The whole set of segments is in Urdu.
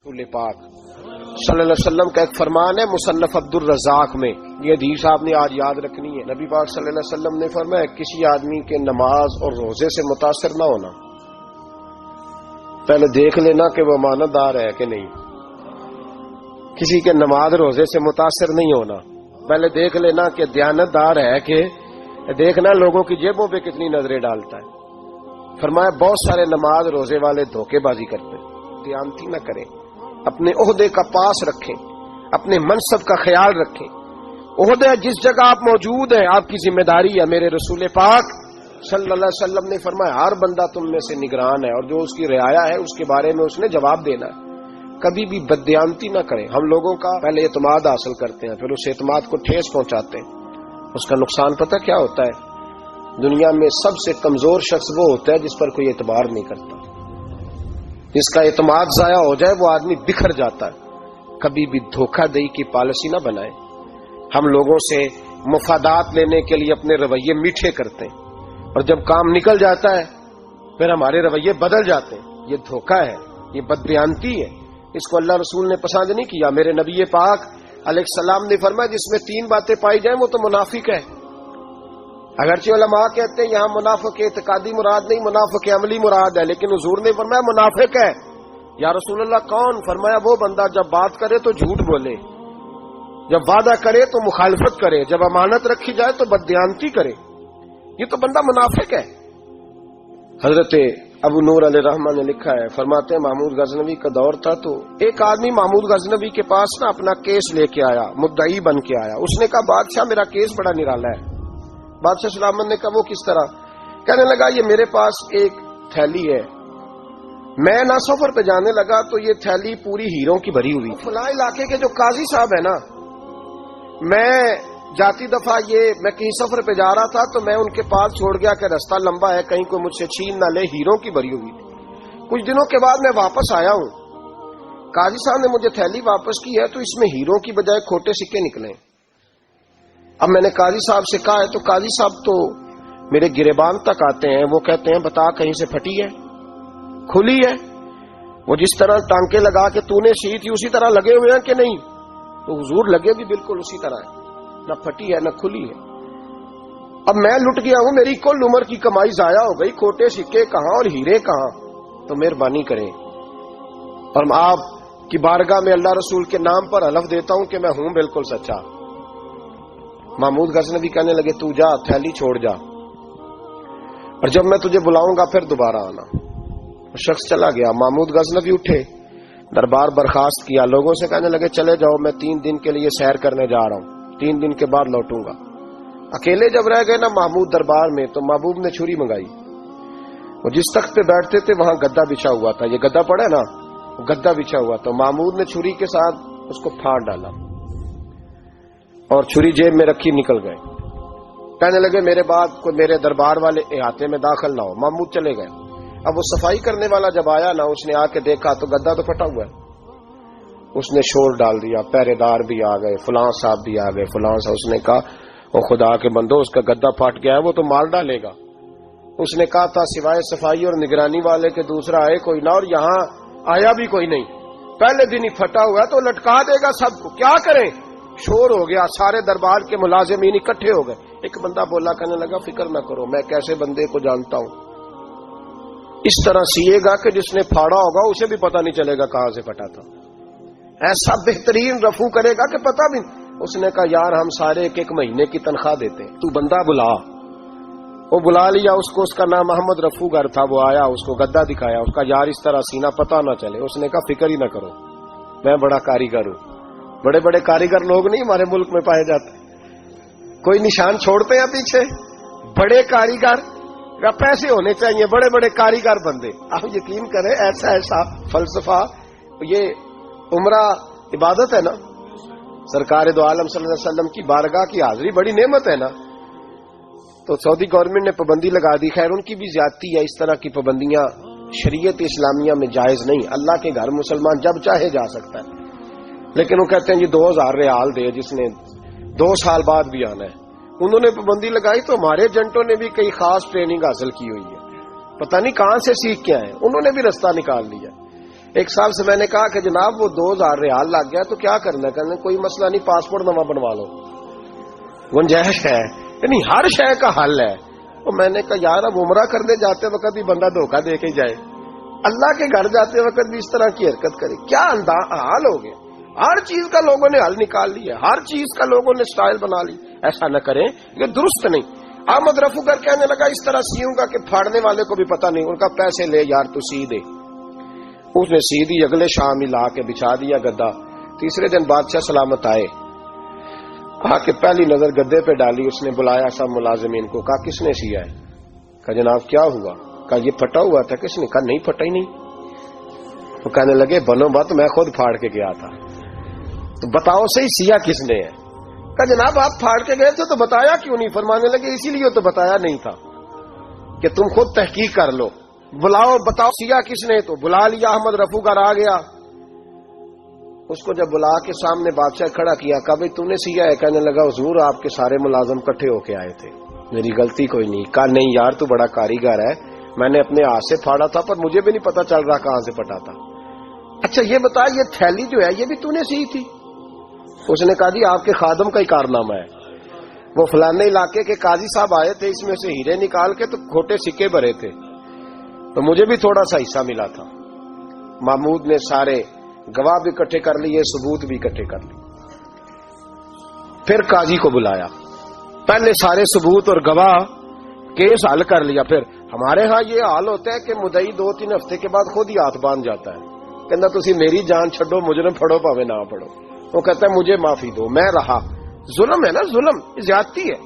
رسول پاک صلی اللہ علیہ وسلم کا ایک فرمان ہے مصنف عبدالرزاق میں، یہ حدیث آپ نے آج یاد رکھنی ہے۔ نبی پاک صلی اللہ علیہ وسلم نے فرمایا کسی آدمی کے نماز اور روزے سے متاثر نہ ہونا، پہلے دیکھ لینا کہ وہ امانت دار ہے کہ نہیں۔ کسی کے نماز روزے سے متاثر نہیں ہونا، پہلے دیکھ لینا کہ دیانت دار ہے کہ دیکھنا لوگوں کی جیبوں پہ کتنی نظریں ڈالتا ہے۔ فرمایا بہت سارے نماز روزے والے دھوکے بازی کرتے، دیانتی نہ کریں، اپنے عہدے کا پاس رکھیں، اپنے منصب کا خیال رکھیں۔ عہدہ جس جگہ آپ موجود ہیں آپ کی ذمہ داری ہے۔ میرے رسول پاک صلی اللہ علیہ وسلم نے فرمایا ہر بندہ تم میں سے نگران ہے، اور جو اس کی رعایا ہے اس کے بارے میں اس نے جواب دینا ہے۔ کبھی بھی بددیانتی نہ کریں۔ ہم لوگوں کا پہلے اعتماد حاصل کرتے ہیں، پھر اس اعتماد کو ٹھیس پہنچاتے ہیں۔ اس کا نقصان پتہ کیا ہوتا ہے؟ دنیا میں سب سے کمزور شخص وہ ہوتا ہے جس پر کوئی اعتبار نہیں کرتا۔ جس کا اعتماد ضائع ہو جائے وہ آدمی بکھر جاتا ہے۔ کبھی بھی دھوکہ دہی کی پالیسی نہ بنائیں۔ ہم لوگوں سے مفادات لینے کے لیے اپنے رویے میٹھے کرتے ہیں، اور جب کام نکل جاتا ہے پھر ہمارے رویے بدل جاتے ہیں۔ یہ دھوکہ ہے، یہ بدبیانتی ہے۔ اس کو اللہ رسول نے پسند نہیں کیا۔ میرے نبی پاک علیہ السلام نے فرمایا جس میں تین باتیں پائی جائیں وہ تو منافق ہے۔ اگرچہ علماء کہتے ہیں یہاں منافق اعتقادی مراد نہیں، منافق عملی مراد ہے، لیکن حضور نے فرمایا منافق ہے۔ یا رسول اللہ کون؟ فرمایا وہ بندہ جب بات کرے تو جھوٹ بولے، جب وعدہ کرے تو مخالفت کرے، جب امانت رکھی جائے تو بددیانتی کرے۔ یہ تو بندہ منافق ہے۔ حضرت ابو نور علیہ رحمہ نے لکھا ہے، فرماتے ہیں محمود غزنوی کا دور تھا تو ایک آدمی محمود غزنوی کے پاس نا اپنا کیس لے کے آیا، مدعی بن کے آیا۔ اس نے کہا بادشاہ میرا کیس بڑا نرالا ہے۔ بادشاہ سلامت نے کہا وہ کس طرح؟ کہنے لگا یہ میرے پاس ایک تھیلی ہے، میں نہ سفر پہ جانے لگا تو یہ تھیلی پوری ہیروں کی بھری ہوئی۔ فلاں علاقے کے جو قاضی صاحب ہے نا، میں جاتی دفعہ میں کہیں سفر پہ جا رہا تھا تو میں ان کے پاس چھوڑ گیا کہ رستہ لمبا ہے، کہیں کوئی مجھ سے چھین نہ لے، ہیروں کی بھری ہوئی تھی۔ کچھ دنوں کے بعد میں واپس آیا ہوں، قاضی صاحب نے مجھے تھیلی واپس کی ہے تو اس میں ہیروں کی بجائے کھوٹے سکے نکلے۔ اب میں نے قاضی صاحب سے کہا ہے تو قاضی صاحب تو میرے گریبان تک آتے ہیں، وہ کہتے ہیں بتا کہیں سے پھٹی ہے، کھلی ہے؟ وہ جس طرح ٹانکے لگا کے تو نے سی تھی اسی طرح لگے ہوئے ہیں کہ نہیں؟ تو حضور لگے بھی بالکل اسی طرح ہے، نہ پھٹی ہے نہ کھلی ہے۔ اب میں لٹ گیا ہوں، میری کل عمر کی کمائی ضائع ہو گئی، کھوٹے سکے کہاں اور ہیرے کہاں؟ تو مہربانی کریں، اور آپ کی بارگاہ میں اللہ رسول کے نام پر حلف دیتا ہوں کہ میں ہوں بالکل سچا۔ محمود غزنوی کہنے لگے تو جا، تھیلی چھوڑ جا، اور جب میں تجھے بلاؤں گا پھر دوبارہ آنا۔ شخص چلا گیا۔ محمود غزنوی اٹھے، دربار برخاست کیا، لوگوں سے کہنے لگے چلے جاؤ، میں 3 دن کے لیے سیر کرنے جا رہا ہوں، 3 دن کے بعد لوٹوں گا۔ اکیلے جب رہ گئے نا محمود دربار میں تو محبوب نے چھری منگائی۔ وہ جس تخت پہ بیٹھتے تھے وہاں گدا بچھا ہوا تھا، یہ گدا پڑا ہے نا، گدا بچھا ہوا تھا۔ محمود نے چھری کے ساتھ اس کو پھاڑ ڈالا اور چھری جیب میں رکھی نکل گئے۔ کہنے لگے میرے بعد کوئی میرے دربار والے احاطے میں داخل نہ ہو۔ محمود چلے گئے۔ اب وہ صفائی کرنے والا جب آیا نا، اس نے آ کے دیکھا تو گدا تو پھٹا ہوا ہے۔ اس نے شور ڈال دیا، پہرے دار بھی آ گئے، فلاں صاحب بھی آ گئے، فلاں صاحب۔ اس نے کہا وہ خدا کے بندو اس کا گدا پھٹ گیا ہے، وہ تو مال ڈالے گا۔ اس نے کہا تھا سوائے صفائی اور نگرانی والے کے دوسرا آئے کوئی نہ، اور یہاں آیا بھی کوئی نہیں، پہلے دن ہی پھٹا ہوا ہے تو لٹکا دے گا سب کو، کیا کریں؟ شور ہو گیا، سارے دربار کے ملازمین اکٹھے ہو گئے۔ ایک بندہ بولا، کہنے لگا فکر نہ کرو، میں کیسے بندے کو جانتا ہوں، اس طرح سیے گا کہ جس نے پھاڑا ہوگا اسے بھی پتہ نہیں چلے گا کہاں سے پھٹا تھا، ایسا بہترین رفو کرے گا کہ پتہ بھی۔ اس نے کہا یار ہم سارے 1 مہینے کی تنخواہ دیتے ہیں، تو بندہ بلا۔ وہ بلا لیا اس کو، اس کا نام محمد رفو گر تھا۔ وہ آیا، اس کو گدا دکھایا، اس کا یار اس طرح سینہ پتہ نہ چلے۔ اس نے کہا فکر ہی نہ کرو، میں بڑا کاریگر ہوں۔ بڑے بڑے کاریگر لوگ نہیں ہمارے ملک میں پائے جاتے، کوئی نشان چھوڑتے ہیں پیچھے؟ بڑے کاریگر کا پیسے ہونے چاہیے، بڑے بڑے کاریگر بندے۔ آپ یقین کریں ایسا ایسا فلسفہ، یہ عمرہ عبادت ہے نا، سرکار دو عالم صلی اللہ علیہ وسلم کی بارگاہ کی حاضری بڑی نعمت ہے نا۔ تو سعودی گورنمنٹ نے پابندی لگا دی، خیر ان کی بھی زیادتی ہے، اس طرح کی پابندیاں شریعت اسلامیہ میں جائز نہیں۔ اللہ کے گھر مسلمان جب چاہے جا سکتا ہے، لیکن وہ کہتے ہیں یہ 2000 ریال دے جس نے 2 سال بعد بھی آنا ہے۔ انہوں نے پابندی لگائی تو ہمارے ایجنٹوں نے بھی کئی خاص ٹریننگ حاصل کی ہوئی ہے، پتہ نہیں کہاں سے سیکھ کے آئے، انہوں نے بھی رستہ نکال لیا۔ ایک صاحب سے میں نے کہا کہ جناب وہ 2000 ریال لگ گیا تو کیا کرنا ہے؟ کہنے کوئی مسئلہ نہیں، پاسپورٹ نواں بنوا لو، گنجائش ہے، یعنی ہر شے کا حل ہے۔ تو میں نے کہا یار اب عمرہ کرنے جاتے وقت بھی بندہ دھوکہ دے کے جائے، اللہ کے گھر جاتے وقت بھی اس طرح کی حرکت کرے، کیا حال ہو گیا؟ ہر چیز کا لوگوں نے حل نکال لیا، ہر چیز کا لوگوں نے سٹائل بنا لی۔ ایسا نہ کریں، یہ درست نہیں۔ احمد رفو گر کہنے لگا اس طرح سیوں گا کہ پھاڑنے والے کو بھی پتہ نہیں، ان کا پیسے لے یار تو سی دے۔ اس نے سی دی، اگلے شام ہی لا کے بچھا دیا گدا۔ تیسرے دن بادشاہ سلامت آئے، آ کے پہلی نظر گدے پہ ڈالی، اس نے بلایا سب ملازمین کو، کہا کس نے سیا ہے؟ کہا جناب کیا ہوا؟ کہا یہ پھٹا ہوا تھا۔ کس نے؟ کہا نہیں پھٹا ہی نہیں۔ وہ کہنے لگے بنو بات، میں خود پھاڑ کے گیا تھا، تو بتاؤ صحیح سیا کس نے ہے؟ کہا جناب آپ پھاڑ کے گئے تھے تو بتایا کیوں نہیں؟ فرمانے لگے اسی لیے تو بتایا نہیں تھا کہ تم خود تحقیق کر لو، بلاؤ بتاؤ سیا کس نے؟ تو بلا لیا، احمد رفو گر آ گیا۔ اس کو جب بلا کے سامنے بادشاہ کھڑا کیا، کہا بھائی تم نے سیا ہے؟ کہنے لگا حضور آپ کے سارے ملازم کٹھے ہو کے آئے تھے، میری غلطی کوئی نہیں۔ کہا نہیں یار تو بڑا کاریگر ہے، میں نے اپنے ہاتھ سے پھاڑا تھا پر مجھے بھی نہیں پتا چل رہا کہاں سے پھٹا تھا۔ اچھا یہ بتا یہ تھیلی جو ہے یہ بھی تو نے سی تھی؟ اس نے کہا جی آپ کے خادم کا ہی کارنامہ ہے، وہ فلانے علاقے کے قاضی صاحب آئے تھے، اس میں سے ہیرے نکال کے تو کھوٹے سکے بھرے تھے، تو مجھے بھی تھوڑا سا حصہ ملا تھا۔ محمود نے سارے گواہ بھی اکٹھے کر لیے، ثبوت بھی اکٹھے کر لیے۔ پھر قاضی کو بلایا، پہلے سارے ثبوت اور گواہ کیس حل کر لیا۔ پھر ہمارے ہاں یہ حال ہوتا ہے کہ مدعی 2-3 ہفتے کے بعد خود ہی ہاتھ باندھ جاتا ہے، کہنا تسی میری جان چھڈو، مجرم پھڑو پاوے نہ پڑھو۔ وہ کہتا ہے مجھے معافی دو، میں رہا۔ ظلم ہے نا، ظلم زیادتی ہے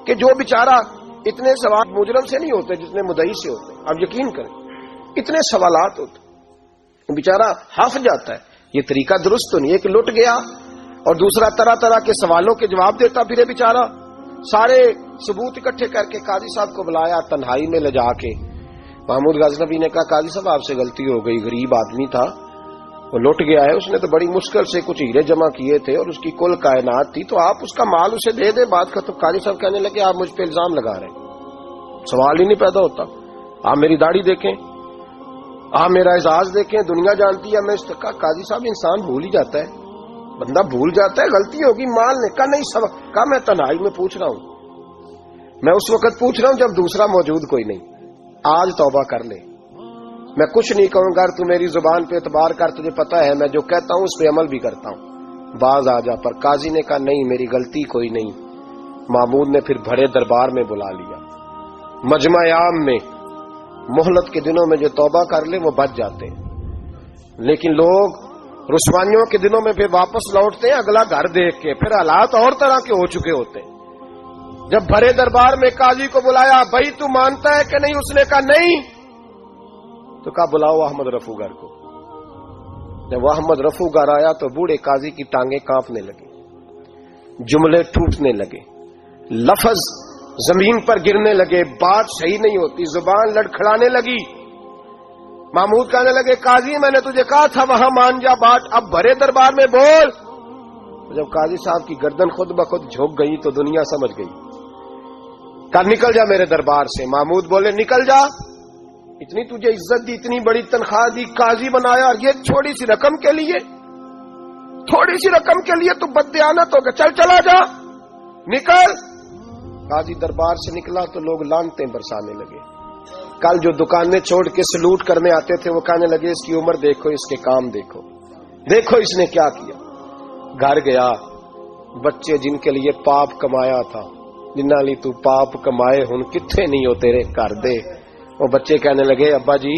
کہ جو بیچارہ اتنے سوال مجرم سے نہیں ہوتے جتنے مدعی سے ہوتے، آپ یقین کریں اتنے سوالات ہوتے، بیچارہ ہف جاتا ہے۔ یہ طریقہ درست تو نہیں ہے کہ لٹ گیا اور دوسرا طرح طرح کے سوالوں کے جواب دیتا پھرے بیچارہ۔ سارے ثبوت اکٹھے کر کے قاضی صاحب کو بلایا، تنہائی میں لے جا کے محمود غزنوی نے کہا قاضی صاحب آپ سے غلطی ہو گئی، غریب آدمی تھا، وہ لٹ گیا ہے، اس نے تو بڑی مشکل سے کچھ ہیرے جمع کیے تھے اور اس کی کل کائنات تھی، تو آپ اس کا مال اسے دے دیں، بات ختم۔ قاضی صاحب کہنے لگے آپ مجھ پہ الزام لگا رہے ہیں، سوال ہی نہیں پیدا ہوتا، آپ میری داڑھی دیکھیں، آپ میرا اعزاز دیکھیں، دنیا جانتی ہے میں اس کا۔ قاضی صاحب انسان بھول ہی جاتا ہے، بندہ بھول جاتا ہے، غلطی ہوگی مال نے کہا نہیں سب کہا میں تنہائی میں پوچھ رہا ہوں، میں اس وقت پوچھ رہا ہوں جب دوسرا موجود کوئی نہیں، آج توبہ کر لے، میں کچھ نہیں کہوں گا، تو میری زبان پہ اعتبار کر، تجھے پتا ہے میں جو کہتا ہوں اس پہ عمل بھی کرتا ہوں، باز آ جا۔ پر قاضی نے کہا نہیں میری غلطی کوئی نہیں۔ محمود نے پھر بڑے دربار میں بلا لیا، مجمع عام میں، مہلت کے دنوں میں جو توبہ کر لے وہ بچ جاتے ہیں، لیکن لوگ رسوائیوں کے دنوں میں پھر واپس لوٹتے ہیں اگلا گھر دیکھ کے، پھر حالات اور طرح کے ہو چکے ہوتے ہیں۔ جب بڑے دربار میں قاضی کو بلایا، بھائی تو مانتا ہے کہ نہیں؟ اس نے کہا نہیں، تو کہا بلاؤ احمد رفو گر کو۔ جب احمد رفو گر آیا تو بوڑھے قاضی کی ٹانگیں کانپنے لگی، جملے ٹوٹنے لگے، لفظ زمین پر گرنے لگے، بات صحیح نہیں ہوتی، زبان لڑکھڑانے لگی۔ محمود کہنے لگے قاضی میں نے تجھے کہا تھا وہاں مان جا بات، اب بڑے دربار میں بول۔ جب قاضی صاحب کی گردن خود بخود جھک گئی تو دنیا سمجھ گئی، کہا نکل جا میرے دربار سے۔ محمود بولے نکل جا، اتنی تجھے عزت دی، اتنی بڑی تنخواہ دی، قاضی بنایا، اور یہ چھوٹی سی رقم کے لیے، تھوڑی سی رقم کے لیے تو بددیانت ہو گیا، چل چلا جا نکل۔ قاضی دربار سے نکلا تو لوگ لعنتیں برسانے لگے۔ کل جو دکانیں چھوڑ کے سلوٹ کرنے آتے تھے وہ کہنے لگے اس کی عمر دیکھو، اس کے کام دیکھو، دیکھو اس نے کیا کیا۔ گھر گیا، بچے جن کے لیے پاپ کمایا تھا، جنہاں لی تو پاپ کمائے ہن کتھے نہیں ہو تیرے گھر دے، وہ بچے کہنے لگے ابا جی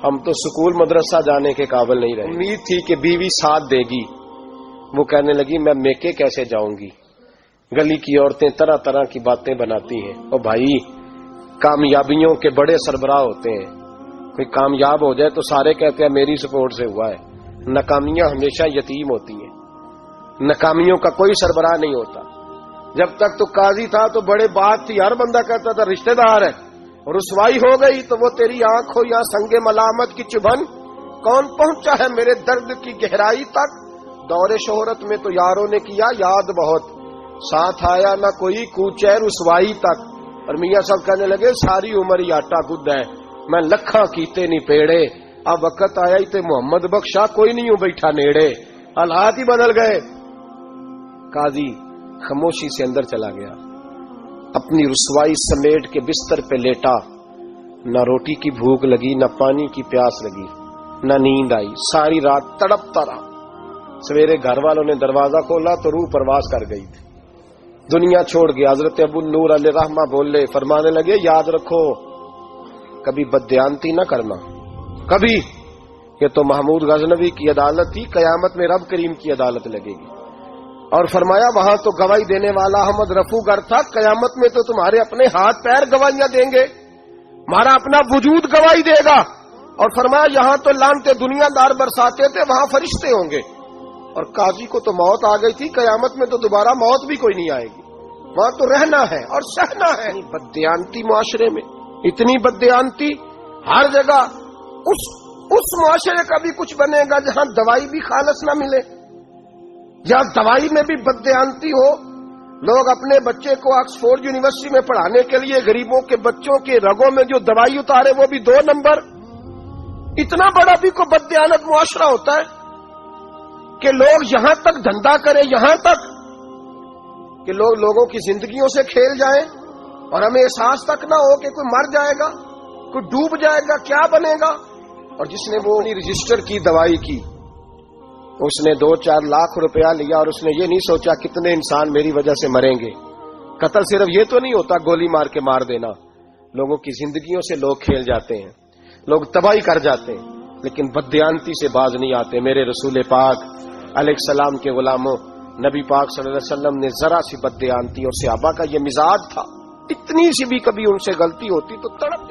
ہم تو سکول مدرسہ جانے کے قابل نہیں رہے، امید تھی کہ بیوی ساتھ دے گی۔ وہ کہنے لگی میں میکے کیسے جاؤں گی، گلی کی عورتیں طرح طرح کی باتیں بناتی ہیں۔ اور بھائی کامیابیوں کے بڑے سربراہ ہوتے ہیں، کوئی کامیاب ہو جائے تو سارے کہتے ہیں میری سپورٹ سے ہوا ہے، ناکامیاں ہمیشہ یتیم ہوتی ہیں، ناکامیوں کا کوئی سربراہ نہیں ہوتا۔ جب تک تو قاضی تھا تو بڑے بات تھی، ہر بندہ کہتا تھا رشتہ دار ہے، رسوائی ہو گئی تو وہ تیری آنکھ ہو یا سنگ ملامت کی چبھن، کون پہنچا ہے میرے درد کی گہرائی تک، دور شہرت میں تو یاروں نے کیا یاد بہت، ساتھ آیا نہ کوئی کوچے رسوائی تک۔ اور میاں صاحب کہنے لگے ساری عمر ہی آٹا گد ہے، میں لکھاں کیتے نہیں پیڑے، اب وقت آیا ہی تے محمد بخشا کوئی نہیں ہوں بیٹھا نیڑے، حالات ہی بدل گئے۔ قاضی خاموشی سے اندر چلا گیا، اپنی رسوائی سمیٹ کے بستر پہ لیٹا، نہ روٹی کی بھوک لگی، نہ پانی کی پیاس لگی، نہ نیند آئی، ساری رات تڑپتا رہا۔ سویرے گھر والوں نے دروازہ کھولا تو روح پرواز کر گئی تھی، دنیا چھوڑ گیا۔ حضرت ابو النور علیہ رحمہ بولے، فرمانے لگے یاد رکھو کبھی بددیانتی نہ کرنا، کبھی۔ یہ تو محمود غزنوی کی عدالت تھی، قیامت میں رب کریم کی عدالت لگے گی۔ اور فرمایا وہاں تو گواہی دینے والا احمد رفو گر تھا، قیامت میں تو تمہارے اپنے ہاتھ پیر گواہیاں دیں گے، ہمارا اپنا وجود گواہی دے گا۔ اور فرمایا یہاں تو لانتے دنیا دار برساتے تھے، وہاں فرشتے ہوں گے۔ اور قاضی کو تو موت آ گئی تھی، قیامت میں تو دوبارہ موت بھی کوئی نہیں آئے گی، وہاں تو رہنا ہے اور سہنا ہے۔ بددیانتی معاشرے میں، اتنی بددیانتی ہر جگہ۔ اس معاشرے کا بھی کچھ بنے گا جہاں دوائی بھی خالص نہ ملے، یا دوائی میں بھی بددیانتی ہو، لوگ اپنے بچے کو آکسفورڈ یونیورسٹی میں پڑھانے کے لیے غریبوں کے بچوں کے رگوں میں جو دوائی اتارے وہ بھی 2 نمبر۔ اتنا بڑا بھی کوئی بددیانت معاشرہ ہوتا ہے کہ لوگ یہاں تک دھندا کریں، یہاں تک کہ لوگ لوگوں کی زندگیوں سے کھیل جائیں اور ہمیں احساس تک نہ ہو کہ کوئی مر جائے گا، کوئی ڈوب جائے گا، کیا بنے گا۔ اور جس نے وہ رجسٹر کی دوائی کی، اس نے 2-4 لاکھ روپیہ لیا اور اس نے یہ نہیں سوچا کتنے انسان میری وجہ سے مریں گے۔ قتل صرف یہ تو نہیں ہوتا گولی مار کے مار دینا، لوگوں کی زندگیوں سے لوگ کھیل جاتے ہیں، لوگ تباہی کر جاتے ہیں، لیکن بددیانتی سے باز نہیں آتے۔ میرے رسول پاک علیہ السلام کے غلاموں، نبی پاک صلی اللہ علیہ وسلم نے ذرا سی بددیانتی، اور صحابہ کا یہ مزاج تھا، اتنی سی بھی کبھی ان سے غلطی ہوتی تو تڑپ